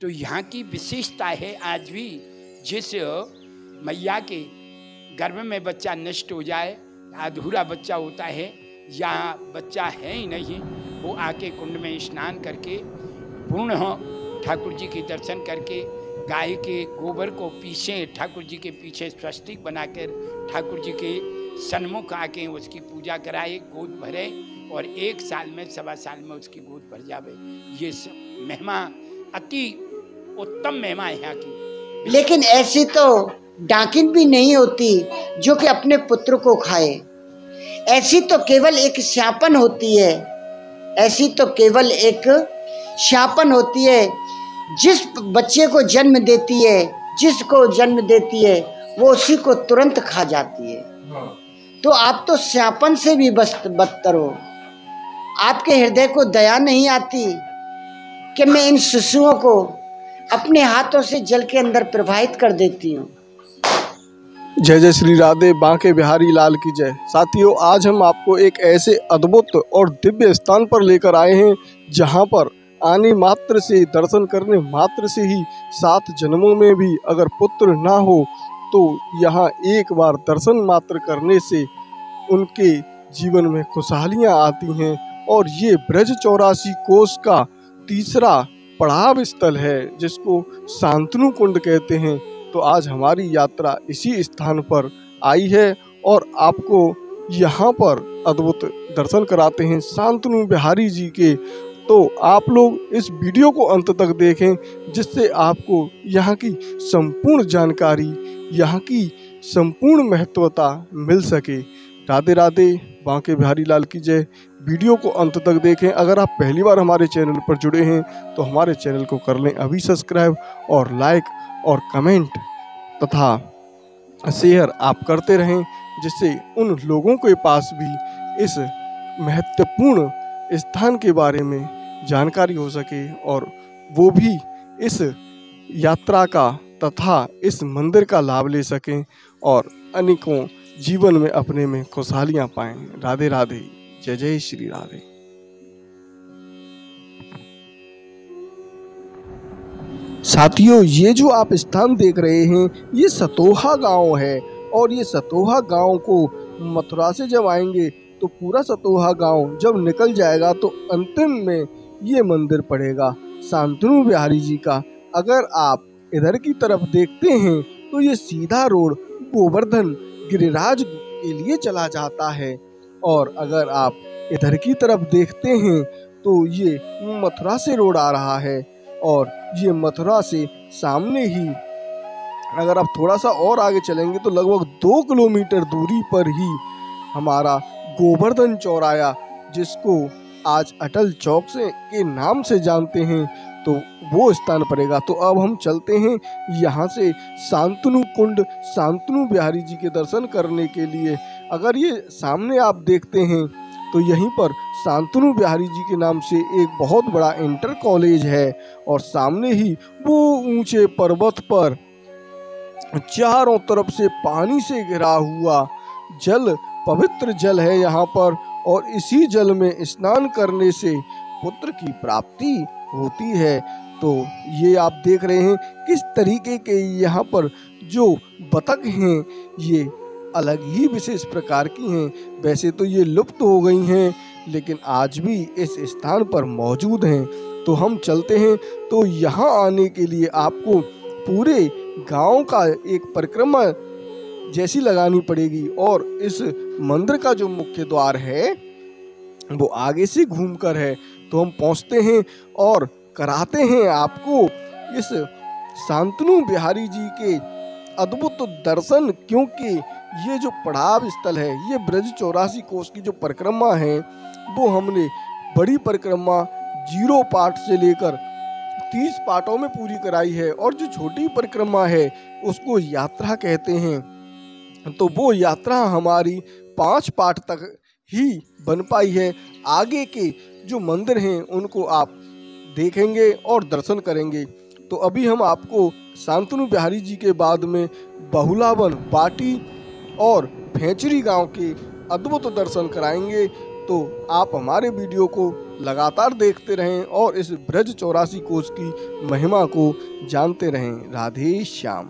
तो यहाँ की विशेषता है आज भी, जिस मैया के गर्भ में बच्चा नष्ट हो जाए, अधूरा बच्चा होता है या बच्चा है ही नहीं, वो आके कुंड में स्नान करके पूर्ण ठाकुर जी के दर्शन करके गाय के गोबर को पीछे ठाकुर जी के पीछे स्वस्तिक बनाकर ठाकुर जी के सन्मुख आके उसकी पूजा कराए, गोद भरे और 1 साल में 1.25 साल में उसकी गोद भर जावे। ये महिमा अति उत्तम महिमा है यहाँ की। लेकिन ऐसी तो डाकिन भी नहीं होती जो कि अपने पुत्र को खाए। ऐसी तो केवल एक शापन होती है, ऐसी तो केवल एक शापन होती है। जिस बच्चे को जन्म देती है, जिसको जन्म देती है, वो उसी को तुरंत खा जाती है। तो आप तो शापन से भी बदतर हो। आपके हृदय को दया नहीं आती कि मैं इन शिशुओं को अपने हाथों से जल के अंदर प्रवाहित कर देती हूँ। जय जय श्री राधे, बांके बिहारी लाल की जय। साथियों, आज हम आपको एक ऐसे अद्भुत और दिव्य स्थान पर लेकर आए हैं जहां पर आने मात्र से, दर्शन करने मात्र से ही 7 जन्मों में भी अगर पुत्र ना हो तो यहाँ एक बार दर्शन मात्र करने से उनके जीवन में खुशहालियाँ आती हैं। और ये ब्रज 84 कोस का तीसरा पड़ाव स्थल है जिसको शांतनु कुंड कहते हैं। तो आज हमारी यात्रा इसी स्थान पर आई है और आपको यहाँ पर अद्भुत दर्शन कराते हैं शांतनु बिहारी जी के। तो आप लोग इस वीडियो को अंत तक देखें जिससे आपको यहाँ की संपूर्ण जानकारी, यहाँ की संपूर्ण महत्वता मिल सके। राधे राधे, बांके बिहारी लाल की जय। वीडियो को अंत तक देखें। अगर आप पहली बार हमारे चैनल पर जुड़े हैं तो हमारे चैनल को कर लें अभी सब्सक्राइब, और लाइक और कमेंट तथा शेयर आप करते रहें, जिससे उन लोगों के पास भी इस महत्वपूर्ण स्थान के बारे में जानकारी हो सके और वो भी इस यात्रा का तथा इस मंदिर का लाभ ले सकें और अनेकों जीवन में अपने में खुशहालियाँ पाएं। राधे राधे, जय जय श्री राधे। साथियों, ये जो आप स्थान देख रहे हैं ये सतोहा गांव है और ये सतोहा गांव को मथुरा से जब आएंगे तो पूरा सतोहा गांव जब निकल जाएगा तो अंतिम में ये मंदिर पड़ेगा शांतनु बिहारी जी का। अगर आप इधर की तरफ देखते हैं तो ये सीधा रोड गोवर्धन गिरिराज के लिए चला जाता है, और अगर आप इधर की तरफ देखते हैं तो ये मथुरा से रोड आ रहा है। और ये मथुरा से सामने ही अगर आप थोड़ा सा और आगे चलेंगे तो लगभग 2 किलोमीटर दूरी पर ही हमारा गोवर्धन चौराया, जिसको आज अटल चौक से के नाम से जानते हैं, तो वो स्थान पड़ेगा। तो अब हम चलते हैं यहाँ से शांतनु कुंड, शांतनु बिहारी जी के दर्शन करने के लिए। अगर ये सामने आप देखते हैं तो यहीं पर शांतनु बिहारी जी के नाम से एक बहुत बड़ा इंटर कॉलेज है, और सामने ही वो ऊंचे पर्वत पर चारों तरफ से पानी से घिरा हुआ जल, पवित्र जल है यहाँ पर, और इसी जल में स्नान करने से पुत्र की प्राप्ति होती है। तो ये आप देख रहे हैं किस तरीके के यहाँ पर जो बतख हैं ये अलग ही विशेष प्रकार की हैं। वैसे तो ये लुप्त हो गई हैं लेकिन आज भी इस स्थान पर मौजूद हैं। तो हम चलते हैं। तो यहाँ आने के लिए आपको पूरे गांव का एक परिक्रमा जैसी लगानी पड़ेगी, और इस मंदिर का जो मुख्य द्वार है वो आगे से घूमकर है। तो हम पहुँचते हैं और कराते हैं आपको इस शांतनु बिहारी जी के अद्भुत दर्शन, क्योंकि ये जो पड़ाव स्थल है, ये ब्रज 84 कोस की जो परिक्रमा है वो हमने बड़ी परिक्रमा 0 पार्ट से लेकर 30 पार्टों में पूरी कराई है, और जो छोटी परिक्रमा है उसको यात्रा कहते हैं। तो वो यात्रा हमारी 5 पार्ट तक ही बन पाई है। आगे के जो मंदिर हैं उनको आप देखेंगे और दर्शन करेंगे। तो अभी हम आपको शांतनु बिहारी जी के बाद में बहुलावन, बाटी और भेंचरी गांव के अद्भुत दर्शन कराएंगे। तो आप हमारे वीडियो को लगातार देखते रहें और इस ब्रज 84 कोस की महिमा को जानते रहें। राधे श्याम।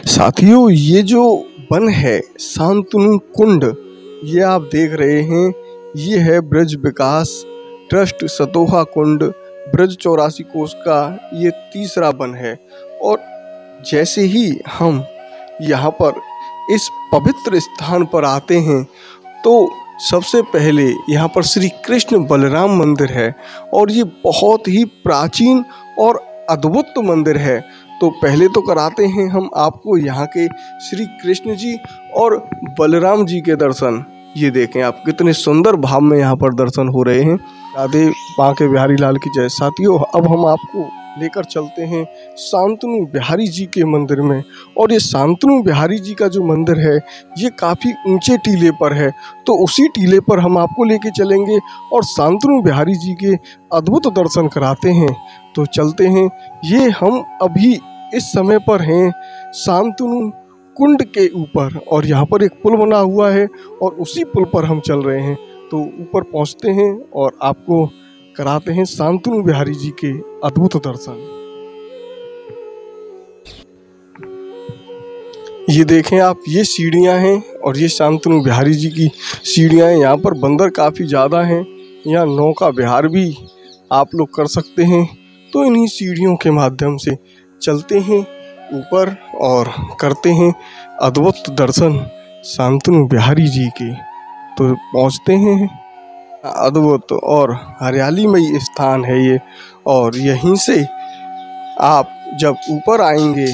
साथियों, ये जो वन है शांतनु कुंड, ये आप देख रहे हैं, ये है ब्रज विकास ट्रस्ट सतोहा कुंड, ब्रज 84 कोस का ये तीसरा वन है। और जैसे ही हम यहाँ पर इस पवित्र स्थान पर आते हैं तो सबसे पहले यहाँ पर श्री कृष्ण बलराम मंदिर है और ये बहुत ही प्राचीन और अद्भुत मंदिर है। तो पहले तो कराते हैं हम आपको यहाँ के श्री कृष्ण जी और बलराम जी के दर्शन। ये देखें आप, कितने सुंदर भाव में यहाँ पर दर्शन हो रहे हैं। राधे बांके बिहारी लाल की जय। साथियों, अब हम आपको लेकर चलते हैं शांतनु बिहारी जी के मंदिर में। और ये शांतनु बिहारी जी का जो मंदिर है ये काफ़ी ऊंचे टीले पर है, तो उसी टीले पर हम आपको लेके चलेंगे और शांतनु बिहारी जी के अद्भुत दर्शन कराते हैं। तो चलते हैं। ये हम अभी इस समय पर हैं शांतनु कुंड के ऊपर और यहाँ पर एक पुल बना हुआ है और उसी पुल पर हम चल रहे हैं। तो ऊपर पहुँचते हैं और आपको कराते हैं शांतनु बिहारी जी के अद्भुत दर्शन। ये देखें आप, ये सीढ़ियां हैं और ये शांतनु बिहारी जी की सीढ़ियां हैं। यहाँ पर बंदर काफ़ी ज़्यादा हैं, यहाँ नौका विहार भी आप लोग कर सकते हैं। तो इन्हीं सीढ़ियों के माध्यम से चलते हैं ऊपर और करते हैं अद्भुत दर्शन शांतनु बिहारी जी के। तो पहुँचते हैं। अद्भुत और हरियालीमय स्थान है ये, और यहीं से आप जब ऊपर आएंगे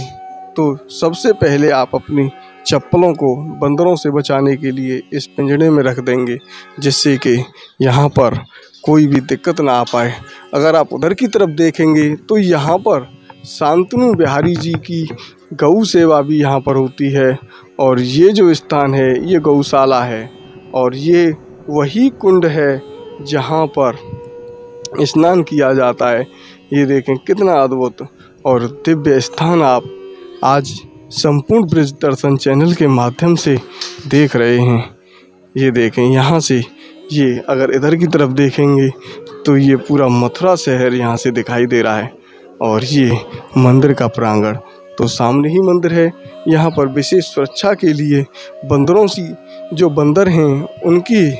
तो सबसे पहले आप अपनी चप्पलों को बंदरों से बचाने के लिए इस पिंजड़े में रख देंगे, जिससे कि यहाँ पर कोई भी दिक्कत ना आ पाए। अगर आप उधर की तरफ देखेंगे तो यहाँ पर शांतनु बिहारी जी की गौ सेवा भी यहाँ पर होती है। और ये जो स्थान है ये गौशाला है और ये वही कुंड है जहाँ पर स्नान किया जाता है। ये देखें कितना अद्भुत और दिव्य स्थान आप आज संपूर्ण ब्रज दर्शन चैनल के माध्यम से देख रहे हैं। ये देखें, यहाँ से ये अगर इधर की तरफ देखेंगे तो ये पूरा मथुरा शहर यहाँ से दिखाई दे रहा है। और ये मंदिर का प्रांगण, तो सामने ही मंदिर है। यहाँ पर विशेष सुरक्षा के लिए बंदरों से, जो बंदर हैं उनकी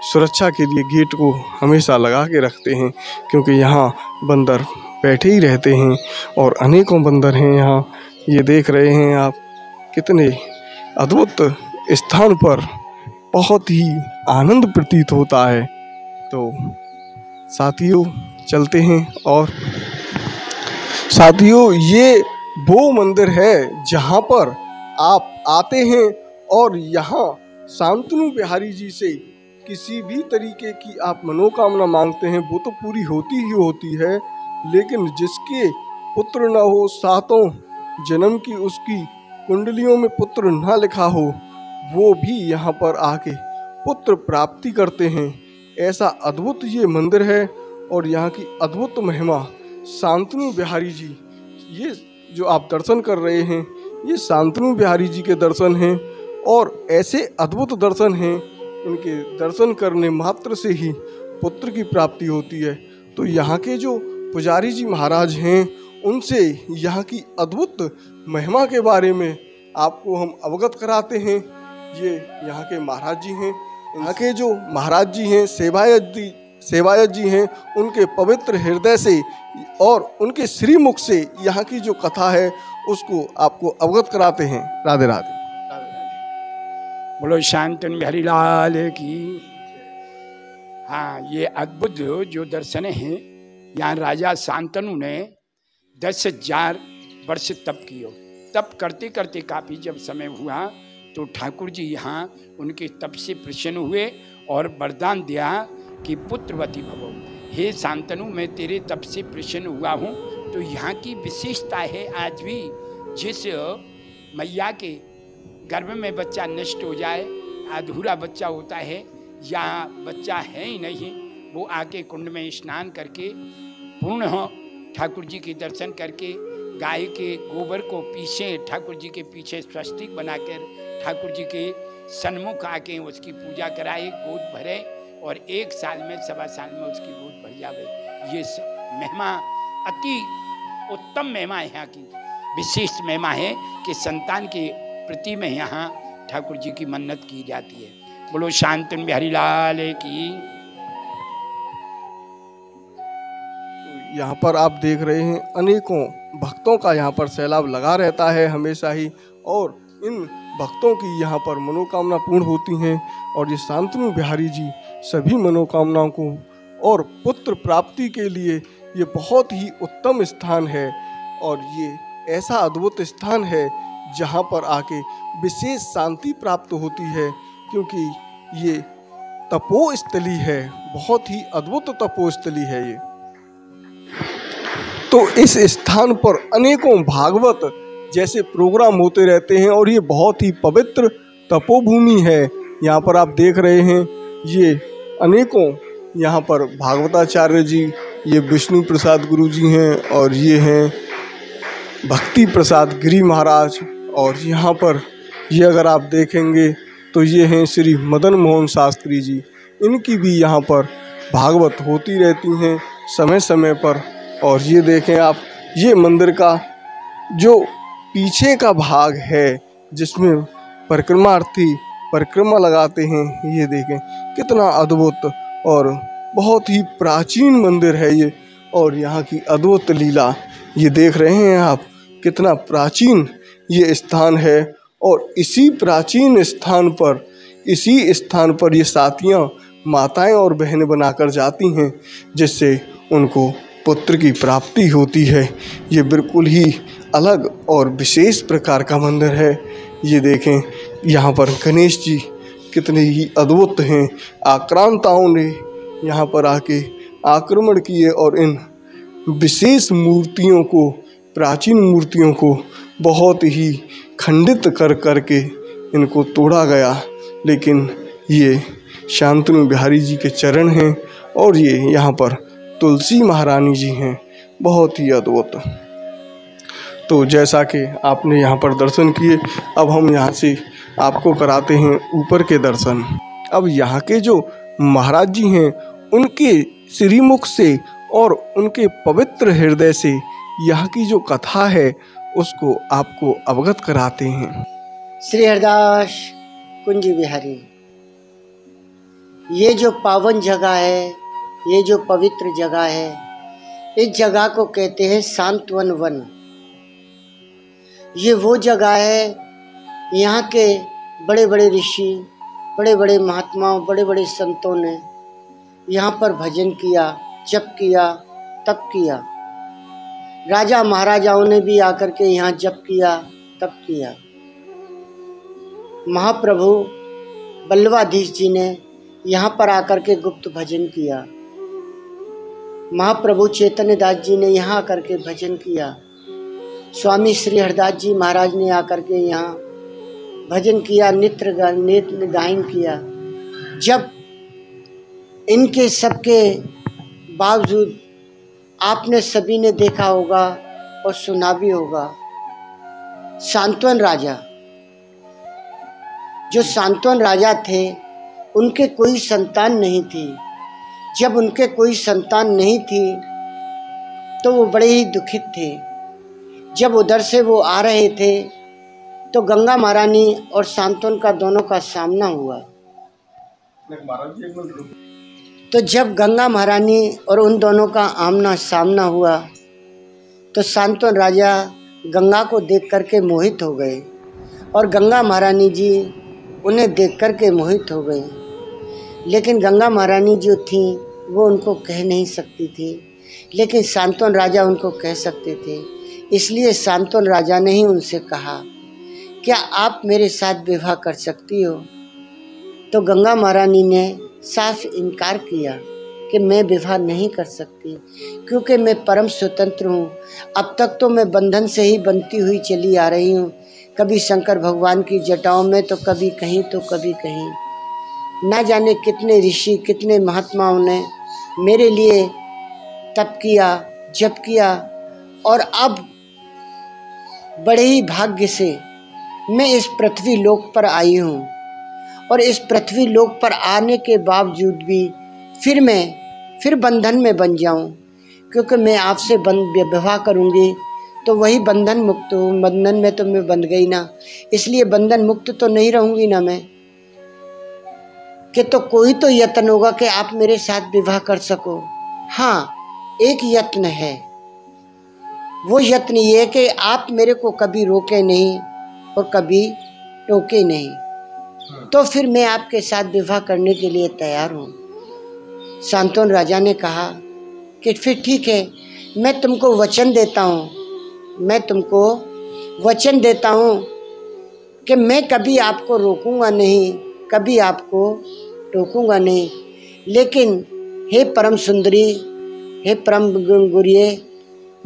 सुरक्षा के लिए गेट को हमेशा लगा के रखते हैं, क्योंकि यहाँ बंदर बैठे ही रहते हैं और अनेकों बंदर हैं यहाँ। ये देख रहे हैं आप, कितने अद्भुत स्थान पर बहुत ही आनंद प्रतीत होता है। तो साथियों चलते हैं। और साथियों, ये वो मंदिर है जहाँ पर आप आते हैं और यहाँ शांतनु बिहारी जी से किसी भी तरीके की आप मनोकामना मांगते हैं वो तो पूरी होती ही होती है, लेकिन जिसके पुत्र न हो, सातों जन्म की उसकी कुंडलियों में पुत्र न लिखा हो, वो भी यहाँ पर आके पुत्र प्राप्ति करते हैं। ऐसा अद्भुत ये मंदिर है और यहाँ की अद्भुत महिमा शांतनु बिहारी जी, ये जो आप दर्शन कर रहे हैं ये शांतनु बिहारी जी के दर्शन हैं। और ऐसे अद्भुत दर्शन हैं, इनके दर्शन करने मात्र से ही पुत्र की प्राप्ति होती है। तो यहाँ के जो पुजारी जी महाराज हैं उनसे यहाँ की अद्भुत महिमा के बारे में आपको हम अवगत कराते हैं। ये यहाँ के महाराज जी हैं, यहाँ के जो महाराज जी हैं सेवायत जी हैं, उनके पवित्र हृदय से और उनके श्रीमुख से यहाँ की जो कथा है उसको आपको अवगत कराते हैं। राधे राधे। बोलो शांतनु बिहारी लाल की। हाँ, ये अद्भुत जो दर्शन हैं, यहाँ राजा शांतनु ने 10,000 वर्ष तप किया। तप करते करते काफ़ी जब समय हुआ तो ठाकुर जी यहाँ उनके तप से प्रसन्न हुए और वरदान दिया कि पुत्रवती भवो। हे शांतनु, मैं तेरे तप से प्रसन्न हुआ हूँ। तो यहाँ की विशेषता है, आज भी जिस मैया के गर्भ में बच्चा नष्ट हो जाए, अधूरा बच्चा होता है, या बच्चा है ही नहीं, वो आके कुंड में स्नान करके पूर्ण ठाकुर जी के दर्शन करके गाय के गोबर को पीछे ठाकुर जी के पीछे स्वस्तिक बनाकर ठाकुर जी के सन्मुख आके उसकी पूजा कराए, गोद भरे और 1 साल में, 1.25 साल में उसकी गोद भर जावे। ये महिमा अति उत्तम महिमा यहाँ की विशेष महिमा है कि संतान के प्रति में यहाँ ठाकुर जी की मन्नत की जाती है। बोलो शांतन बिहारी लाल की। यहाँ पर आप देख रहे हैं अनेकों भक्तों का यहाँ पर सैलाब लगा रहता है हमेशा ही, और इन भक्तों की यहाँ पर मनोकामना पूर्ण होती हैं। और ये शांतनु बिहारी जी सभी मनोकामनाओं को और पुत्र प्राप्ति के लिए ये बहुत ही उत्तम स्थान है। और ये ऐसा अद्भुत स्थान है जहाँ पर आके विशेष शांति प्राप्त होती है, क्योंकि ये तपोस्थली है, बहुत ही अद्भुत तपोस्थली है ये। तो इस स्थान पर अनेकों भागवत जैसे प्रोग्राम होते रहते हैं और ये बहुत ही पवित्र तपोभूमि है। यहाँ पर आप देख रहे हैं ये अनेकों यहाँ पर भागवताचार्य जी, ये विष्णु प्रसाद गुरु जी हैं, और ये हैं भक्ति प्रसाद गिरी महाराज। और यहाँ पर ये अगर आप देखेंगे तो ये हैं श्री मदन मोहन शास्त्री जी, इनकी भी यहाँ पर भागवत होती रहती हैं समय समय पर। और ये देखें आप, ये मंदिर का जो पीछे का भाग है जिसमें परिक्रमार्थी परिक्रमा लगाते हैं, ये देखें कितना अद्भुत और बहुत ही प्राचीन मंदिर है ये। और यहाँ की अद्भुत लीला ये देख रहे हैं आप, कितना प्राचीन ये स्थान है। और इसी प्राचीन स्थान पर, इसी स्थान पर ये साथियाँ माताएं और बहनें बनाकर जाती हैं, जिससे उनको पुत्र की प्राप्ति होती है। ये बिल्कुल ही अलग और विशेष प्रकार का मंदिर है। ये देखें यहाँ पर गणेश जी कितने ही अद्भुत हैं। आक्रांताओं ने यहाँ पर आके आक्रमण किए और इन विशेष मूर्तियों को, प्राचीन मूर्तियों को बहुत ही खंडित कर करके इनको तोड़ा गया। लेकिन ये शांतनु बिहारी जी के चरण हैं और ये यहाँ पर तुलसी महारानी जी हैं, बहुत ही अद्भुत। तो जैसा कि आपने यहाँ पर दर्शन किए, अब हम यहाँ से आपको कराते हैं ऊपर के दर्शन। अब यहाँ के जो महाराज जी हैं, उनके श्रीमुख से और उनके पवित्र हृदय से यहाँ की जो कथा है उसको आपको अवगत कराते हैं। श्री हरदास कुंज बिहारी, ये जो पावन जगह है, ये जो पवित्र जगह है, इस जगह को कहते हैं सांत्वन वन। ये वो जगह है, यहाँ के बड़े बड़े ऋषि, बड़े बड़े महात्माओं, बड़े बड़े संतों ने यहाँ पर भजन किया, जप किया, तप किया। राजा महाराजाओं ने भी आकर के यहाँ जप किया, तप किया। महाप्रभु बल्लवाधीश जी ने यहाँ पर आकर के गुप्त भजन किया। महाप्रभु चैतन्य दास जी ने यहाँ आकर के भजन किया। स्वामी श्री हरदास जी महाराज ने आकर के यहाँ भजन किया, नित्य गायन किया। जब इनके सबके बावजूद आपने सभी ने देखा होगा और सुना भी होगा, सांत्वन राजा, जो सांत्वन राजा थे, उनके कोई संतान नहीं थी। जब उनके कोई संतान नहीं थी तो वो बड़े ही दुखित थे। जब उधर से वो आ रहे थे तो गंगा महारानी और सांत्वन का दोनों का सामना हुआ। तो जब गंगा महारानी और उन दोनों का आमना सामना हुआ तो सांत्वन राजा गंगा को देख करके मोहित हो गए और गंगा महारानी जी उन्हें देख करके मोहित हो गए। लेकिन गंगा महारानी जो थी वो उनको कह नहीं सकती थी, लेकिन सांत्वन राजा उनको कह सकते थे। इसलिए सांत्वन राजा ने ही उनसे कहा, क्या आप मेरे साथ विवाह कर सकती हो? तो गंगा महारानी ने साफ इनकार किया कि मैं विवाह नहीं कर सकती, क्योंकि मैं परम स्वतंत्र हूँ। अब तक तो मैं बंधन से ही बनती हुई चली आ रही हूँ, कभी शंकर भगवान की जटाओं में तो कभी कहीं तो कभी कहीं। ना जाने कितने ऋषि, कितने महात्माओं ने मेरे लिए तप किया, जप किया, और अब बड़े ही भाग्य से मैं इस पृथ्वी लोक पर आई हूँ। और इस पृथ्वी लोक पर आने के बावजूद भी फिर बंधन में बन जाऊं, क्योंकि मैं आपसे विवाह करूंगी तो वही बंधन मुक्त हूँ। बंधन में तो मैं बंध गई ना, इसलिए बंधन मुक्त तो नहीं रहूंगी ना मैं, कि तो कोई तो यत्न होगा कि आप मेरे साथ विवाह कर सको। हाँ, एक यत्न है, वो यत्न ये कि आप मेरे को कभी रोके नहीं और कभी टोके नहीं, तो फिर मैं आपके साथ विवाह करने के लिए तैयार हूँ। शांतनु राजा ने कहा कि फिर ठीक है, मैं तुमको वचन देता हूँ, मैं तुमको वचन देता हूँ कि मैं कभी आपको रोकूंगा नहीं, कभी आपको टोकूंगा नहीं, लेकिन हे परम सुंदरी, हे परम गुरिये,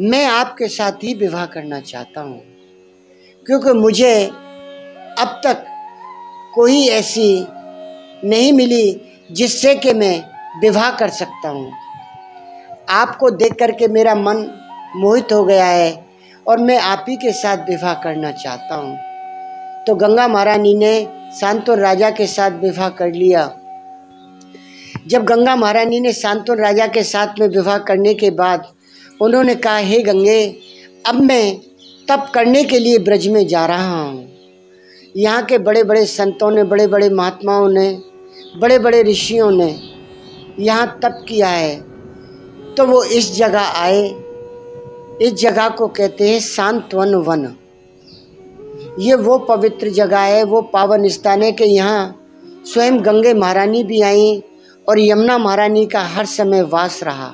मैं आपके साथ ही विवाह करना चाहता हूँ, क्योंकि मुझे अब तक कोई ऐसी नहीं मिली जिससे कि मैं विवाह कर सकता हूँ। आपको देख करके मेरा मन मोहित हो गया है और मैं आप ही के साथ विवाह करना चाहता हूँ। तो गंगा महारानी ने शांतनु राजा के साथ विवाह कर लिया। जब गंगा महारानी ने शांतनु राजा के साथ में विवाह करने के बाद उन्होंने कहा, हे गंगे, अब मैं तप करने के लिए ब्रज में जा रहा हूँ। यहाँ के बड़े बड़े संतों ने, बड़े बड़े महात्माओं ने, बड़े बड़े ऋषियों ने यहाँ तप किया है, तो वो इस जगह आए। इस जगह को कहते हैं सांत्वन वन। ये वो पवित्र जगह है, वो पावन स्थान है कि यहाँ स्वयं गंगे महारानी भी आई और यमुना महारानी का हर समय वास रहा,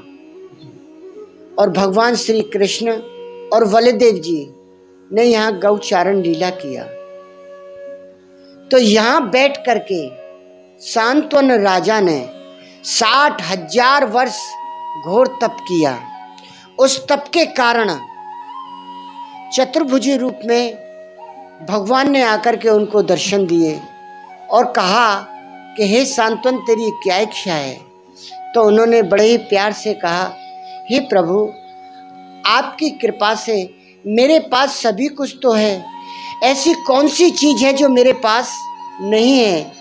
और भगवान श्री कृष्ण और बलदेव जी ने यहाँ गौचारण लीला किया। तो यहाँ बैठ करके शांतनु राजा ने 60,000 वर्ष घोर तप किया। उस तप के कारण चतुर्भुजी रूप में भगवान ने आकर के उनको दर्शन दिए और कहा कि हे शांतनु, तेरी क्या इच्छा है? तो उन्होंने बड़े ही प्यार से कहा, हे प्रभु, आपकी कृपा से मेरे पास सभी कुछ तो है, ऐसी कौन सी चीज़ है जो मेरे पास नहीं है?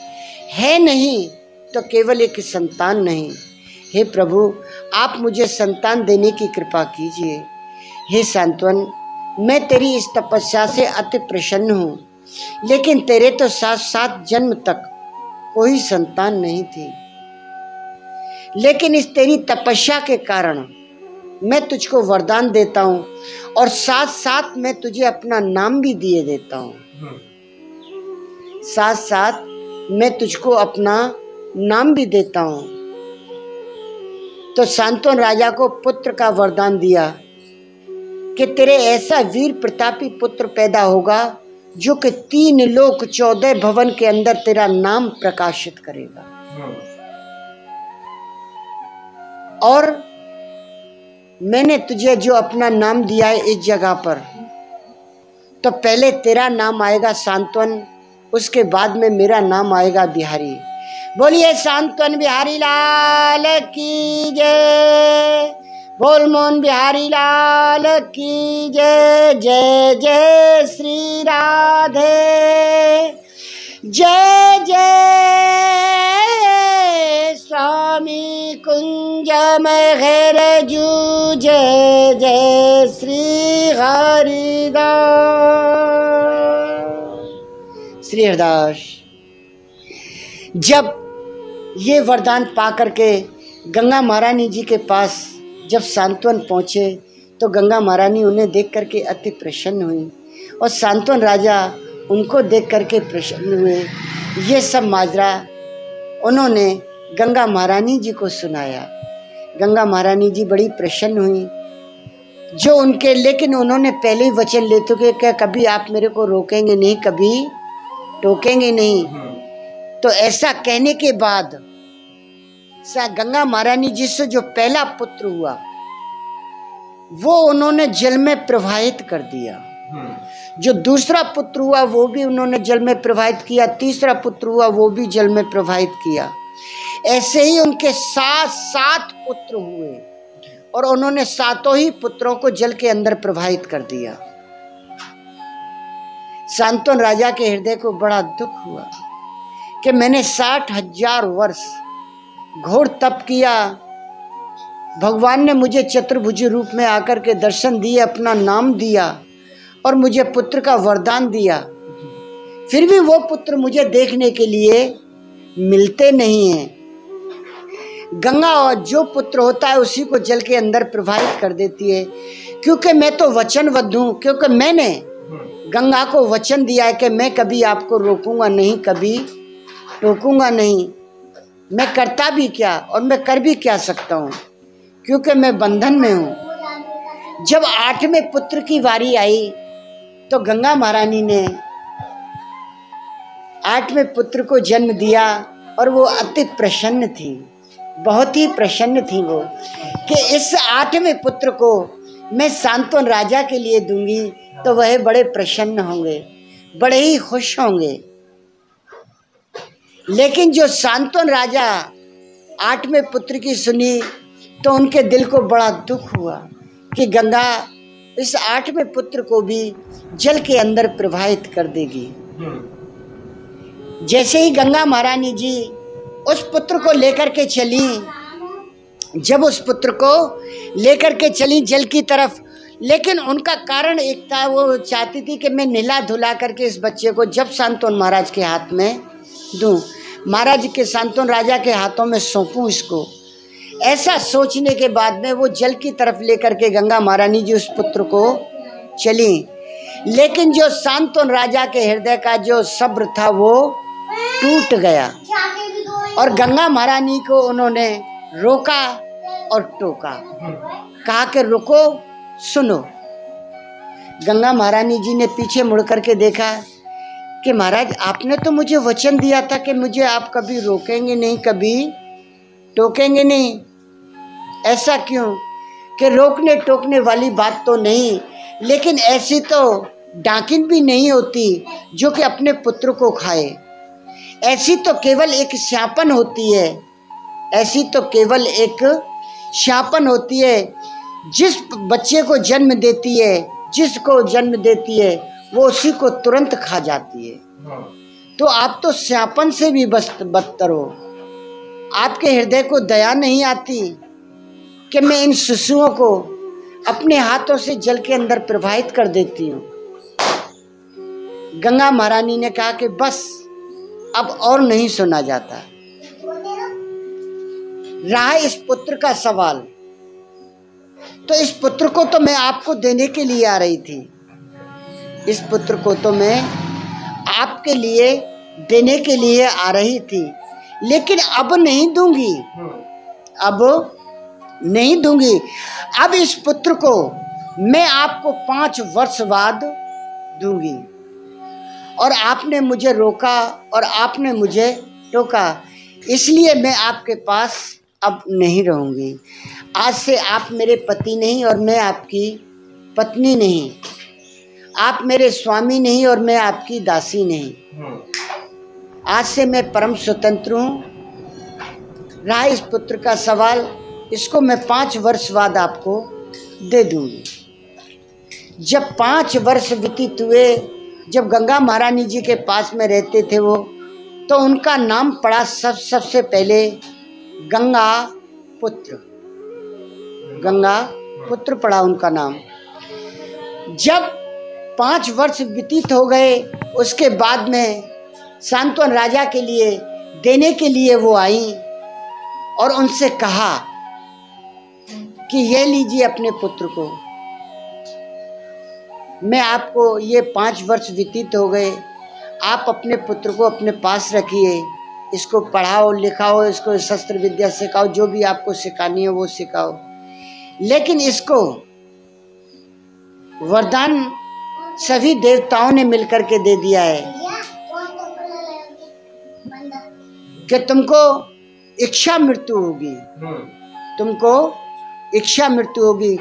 है नहीं तो केवल एक संतान नहीं। हे प्रभु, आप मुझे संतान देने की कृपा कीजिए। हे शांतनु, मैं तेरी इस तपस्या से अति प्रसन्न हूँ, लेकिन तेरे तो 7 जन्म तक कोई संतान नहीं थी, लेकिन इस तेरी तपस्या के कारण मैं तुझको वरदान देता हूँ और साथ साथ मैं तुझे अपना नाम भी दिए देता हूँ। साथ साथ मैं तुझको अपना नाम भी देता हूँ। तो शांतनु राजा को पुत्र का वरदान दिया कि तेरे ऐसा वीर प्रतापी पुत्र पैदा होगा जो कि 3 लोक 14 भवन के अंदर तेरा नाम प्रकाशित करेगा। और मैंने तुझे जो अपना नाम दिया है इस जगह पर, तो पहले तेरा नाम आएगा शांतनु, उसके बाद में मेरा नाम आएगा बिहारी। बोलिए शांतनु बिहारी लाल की जय। बोल मोहन बिहारी लाल की जय। जय जय श्री राधे, जय जय स्वामी कुंजमय घेरजू, जय जय श्री हरिदास। श्री हरिदास जब ये वरदान पा करके गंगा महारानी जी के पास जब शांतनु पहुँचे, तो गंगा महारानी उन्हें देख करके अति प्रसन्न हुई और शांतनु राजा उनको देख करके प्रसन्न हुए। ये सब माजरा उन्होंने गंगा महारानी जी को सुनाया। गंगा महारानी जी बड़ी प्रसन्न हुई जो उनके, लेकिन उन्होंने पहले ही वचन ले चुके कि कभी आप मेरे को रोकेंगे नहीं, कभी टोकेंगे नहीं। तो ऐसा कहने के बाद गंगा महारानी जी से जो पहला पुत्र हुआ वो उन्होंने जल में प्रवाहित कर दिया। जो दूसरा पुत्र हुआ वो भी उन्होंने जल में प्रवाहित किया, तीसरा पुत्र हुआ वो भी जल में प्रवाहित किया। ऐसे ही उनके 7 पुत्र हुए और उन्होंने 7 ही पुत्रों को जल के अंदर प्रवाहित कर दिया। शांतनु राजा के हृदय को बड़ा दुख हुआ कि मैंने 60,000 वर्ष घोर तप किया, भगवान ने मुझे चतुर्भुज रूप में आकर के दर्शन दिए, अपना नाम दिया और मुझे पुत्र का वरदान दिया, फिर भी वो पुत्र मुझे देखने के लिए मिलते नहीं हैं। गंगा और जो पुत्र होता है उसी को जल के अंदर प्रवाहित कर देती है, क्योंकि मैं तो वचनबद्ध हूँ, क्योंकि मैंने गंगा को वचन दिया है कि मैं कभी आपको रोकूंगा नहीं, कभी टोकूंगा नहीं। मैं करता भी क्या और मैं कर भी क्या सकता हूँ, क्योंकि मैं बंधन में हूँ। जब 8वें पुत्र की बारी आई तो गंगा महारानी ने 8वें पुत्र को जन्म दिया और वो अति प्रसन्न थी, बहुत ही प्रसन्न थी वो कि इस 8वें पुत्र को मैं सांत्वन राजा के लिए दूंगी तो वह बड़े प्रसन्न होंगे, बड़े ही खुश होंगे। लेकिन जो सांत्वन राजा 8वें पुत्र की सुनी तो उनके दिल को बड़ा दुख हुआ कि गंगा इस 8वें पुत्र को भी जल के अंदर प्रवाहित कर देगी। जैसे ही गंगा महारानी जी उस पुत्र को लेकर के चली, जब उस पुत्र को लेकर के चली जल की तरफ, लेकिन उनका कारण एक था, वो चाहती थी कि मैं नहला धुला करके इस बच्चे को जब सांत्वन महाराज के हाथ में दूं, महाराज के सांत्वन राजा के हाथों में सौंपूं इसको। ऐसा सोचने के बाद में वो जल की तरफ लेकर के गंगा महारानी जी उस पुत्र को चली, लेकिन जो सांत्वन राजा के हृदय का जो सब्र था वो टूट गया और गंगा महारानी को उन्होंने रोका और टोका, कहा कि रुको, सुनो। गंगा महारानी जी ने पीछे मुड़ करके देखा कि महाराज आपने तो मुझे वचन दिया था कि मुझे आप कभी रोकेंगे नहीं, कभी टोकेंगे नहीं, ऐसा क्यों? कि रोकने टोकने वाली बात तो नहीं, लेकिन ऐसी तो डाकिन भी नहीं होती जो कि अपने पुत्र को खाए। ऐसी तो केवल एक श्यापन होती है, ऐसी तो केवल एक श्यापन होती है, जिस बच्चे को जन्म देती है, जिसको जन्म देती है वो उसी को तुरंत खा जाती है। तो आप तो श्यापन से भी बदतर हो। आपके हृदय को दया नहीं आती कि मैं इन शिशुओं को अपने हाथों से जल के अंदर प्रवाहित कर देती हूँ। गंगा महारानी ने कहा कि बस अब और नहीं सुना जाता। रहा इस पुत्र का सवाल, तो इस पुत्र को तो मैं आपको देने के लिए आ रही थी, इस पुत्र को तो मैं आपके लिए देने के लिए आ रही थी, लेकिन अब नहीं दूंगी, अब नहीं दूंगी। अब इस पुत्र को मैं आपको 5 वर्ष बाद दूंगी और आपने मुझे रोका और आपने मुझे टोका, इसलिए मैं आपके पास अब नहीं रहूंगी। आज से आप मेरे पति नहीं और मैं आपकी पत्नी नहीं, आप मेरे स्वामी नहीं और मैं आपकी दासी नहीं। आज से मैं परम स्वतंत्र हूँ। रहा इस पुत्र का सवाल, इसको मैं 5 वर्ष बाद आपको दे दूंगी। जब 5 वर्ष व्यतीत हुए, जब गंगा महारानी जी के पास में रहते थे वो, तो उनका नाम पड़ा सबसे पहले गंगा पुत्र, गंगा पुत्र पड़ा उनका नाम। जब 5 वर्ष व्यतीत हो गए, उसके बाद में सांत्वन राजा के लिए देने के लिए वो आई और उनसे कहा कि ये लीजिए अपने पुत्र को, मैं आपको ये 5 वर्ष व्यतीत हो गए, आप अपने पुत्र को अपने पास रखिए, इसको पढ़ाओ लिखाओ, इसको शस्त्र विद्या सिखाओ, जो भी आपको सिखानी है वो सिखाओ, लेकिन इसको वरदान सभी देवताओं ने मिलकर के दे दिया है कि तुमको इच्छा मृत्यु होगी, तुमको इच्छा मृत्यु होगी।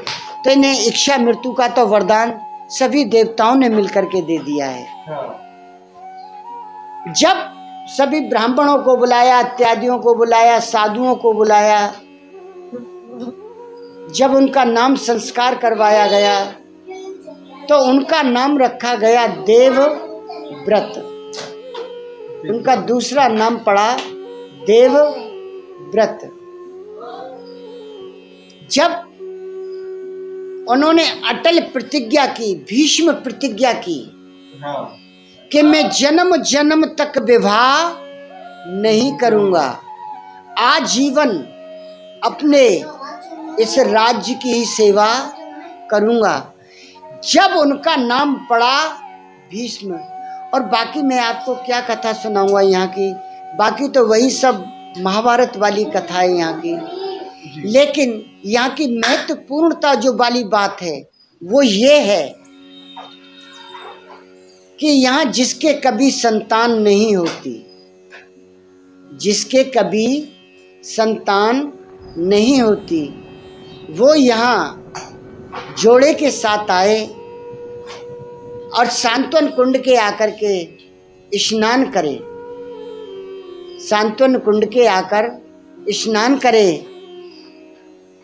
तो इन्हें इच्छा मृत्यु का तो वरदान सभी देवताओं ने मिलकर के दे दिया है। जब सभी ब्राह्मणों को बुलाया, इत्यादियों को बुलाया, साधुओं को बुलाया, जब उनका नाम संस्कार करवाया गया तो उनका नाम रखा गया देवव्रत। उनका दूसरा नाम पड़ा देवव्रत। जब उन्होंने अटल प्रतिज्ञा की, भीष्म प्रतिज्ञा की कि मैं जन्म जन्म तक विवाह नहीं करूंगा, आजीवन अपने इस राज्य की ही सेवा करूंगा, जब उनका नाम पड़ा भीष्म। और बाकी मैं आपको क्या कथा सुनाऊंगा यहाँ की, बाकी तो वही सब महाभारत वाली कथा है यहाँ की। लेकिन यहाँ की महत्वपूर्णता जो वाली बात है वो ये है कि यहाँ जिसके कभी संतान नहीं होती, जिसके कभी संतान नहीं होती, वो यहाँ जोड़े के साथ आए और सांत्वन कुंड के आकर के स्नान करे, सांत्वन कुंड के आकर स्नान करे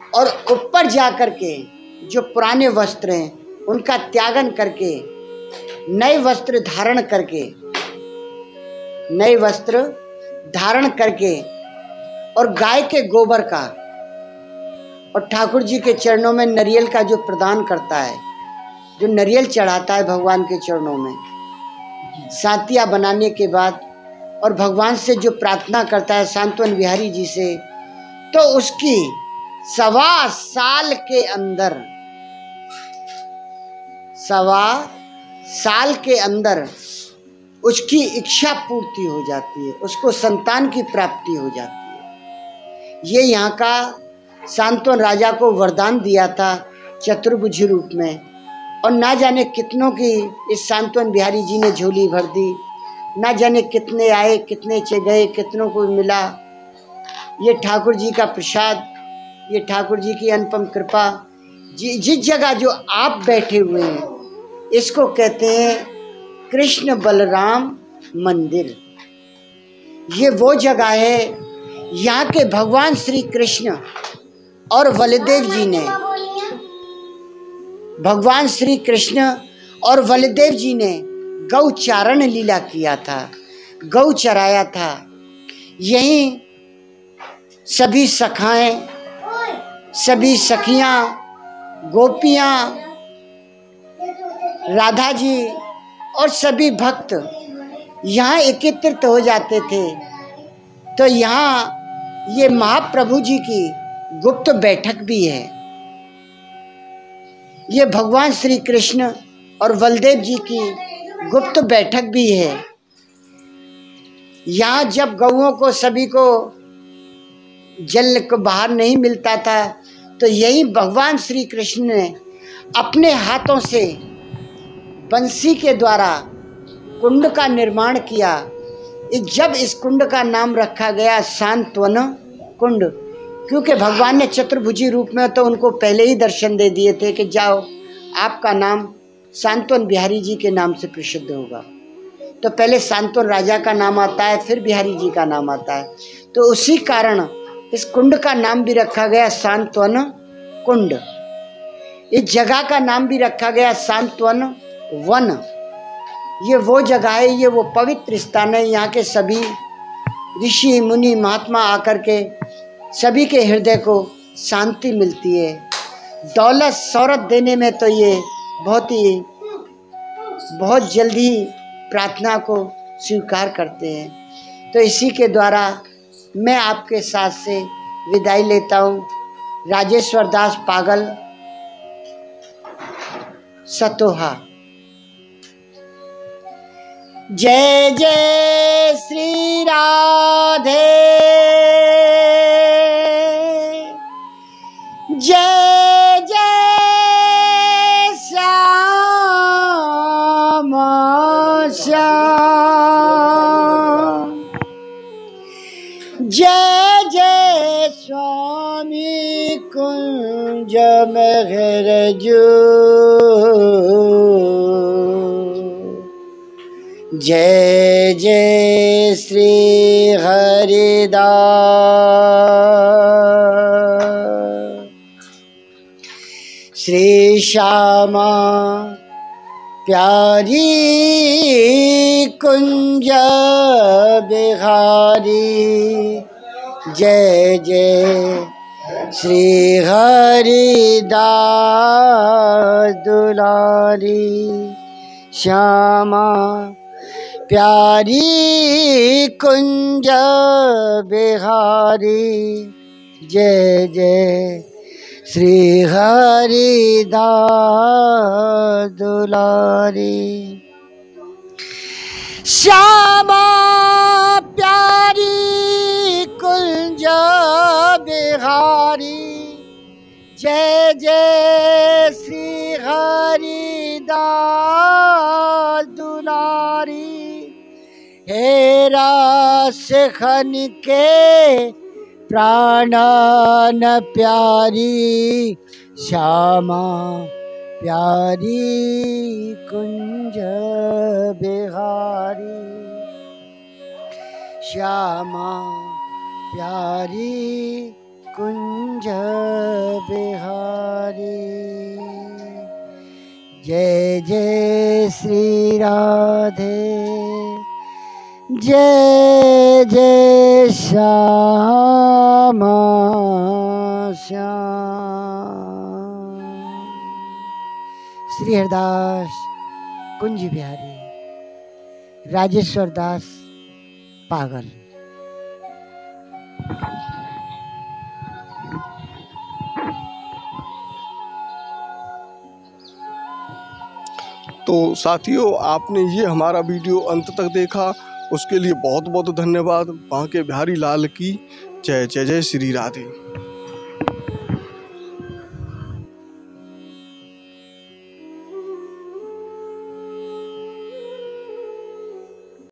और ऊपर जाकर के जो पुराने वस्त्र हैं उनका त्यागन करके नए वस्त्र धारण करके, नए वस्त्र धारण करके और गाय के गोबर का और ठाकुर जी के चरणों में नारियल का जो प्रदान करता है, जो नारियल चढ़ाता है भगवान के चरणों में सातिया बनाने के बाद, और भगवान से जो प्रार्थना करता है सांत्वन बिहारी जी से, तो उसकी 1.25 साल के अंदर, 1.25 साल के अंदर उसकी इच्छा पूर्ति हो जाती है, उसको संतान की प्राप्ति हो जाती है। ये यहाँ का सांत्वन राजा को वरदान दिया था चतुर्भुज रूप में, और ना जाने कितनों की इस सांत्वन बिहारी जी ने झोली भर दी, ना जाने कितने आए, कितने चे गए, कितनों को मिला। ये ठाकुर जी का प्रसाद, ये ठाकुर जी की अनुपम कृपा। जिस जगह जो आप बैठे हुए हैं इसको कहते हैं कृष्ण बलराम मंदिर। ये वो जगह है यहाँ के भगवान श्री कृष्ण और बलदेव जी ने, भगवान श्री कृष्ण और बलदेव जी ने गौ चारण लीला किया था, गौ चराया था। यहीं सभी सखाएं, सभी सखियां, गोपियां, राधा जी और सभी भक्त यहाँ एकत्रित हो जाते थे। तो यहाँ ये महाप्रभु जी की गुप्त बैठक भी है। ये भगवान श्री कृष्ण और बलदेव जी की गुप्त बैठक भी है। यहाँ जब गौओं को सभी को जल को बाहर नहीं मिलता था, तो यही भगवान श्री कृष्ण ने अपने हाथों से बंसी के द्वारा कुंड का निर्माण किया। जब इस कुंड का नाम रखा गया सांत्वन कुंड, क्योंकि भगवान ने चतुर्भुजी रूप में तो उनको पहले ही दर्शन दे दिए थे कि जाओ आपका नाम सांत्वन बिहारी जी के नाम से प्रसिद्ध होगा। तो पहले सांत्वन राजा का नाम आता है, फिर बिहारी जी का नाम आता है। तो उसी कारण इस कुंड का नाम भी रखा गया सांत्वन कुंड। इस जगह का नाम भी रखा गया सांत्वन वन। ये वो जगह है, ये वो पवित्र स्थान है। यहाँ के सभी ऋषि मुनि महात्मा आकर के सभी के हृदय को शांति मिलती है। दौलत शौहरत देने में तो ये बहुत जल्दी प्रार्थना को स्वीकार करते हैं। तो इसी के द्वारा मैं आपके साथ से विदाई लेता हूँ। राजेश्वर दास पागल, सतोहा। जय जय श्री राधे, जय जय श्याम श्याम, जय जय स्वामी कुंज महरजू, जय जय श्री हरिदास, श्री श्यामा प्यारी कुंज बिहारी जय जय श्री हरिदास दुलारी श्यामा प्यारी कुंज बिहारी जय जय श्री हरिदास दुलारी श्यामा प्यारी कुंज बिहारी जय जय श्री हरिदास दुलारी हेरा सखन के प्राणन प्यारी श्यामा प्यारी कुंज बिहारी श्यामा प्यारी कुंज बिहारी जय जय श्री राधे जय जय श्यामा श्याम। श्री हरिदास कुंज बिहारी राजेश्वर दास पागल। तो साथियों, आपने ये हमारा वीडियो अंत तक देखा, उसके लिए बहुत बहुत धन्यवाद। बांके बिहारी लाल की जय। जय जय श्री राधे।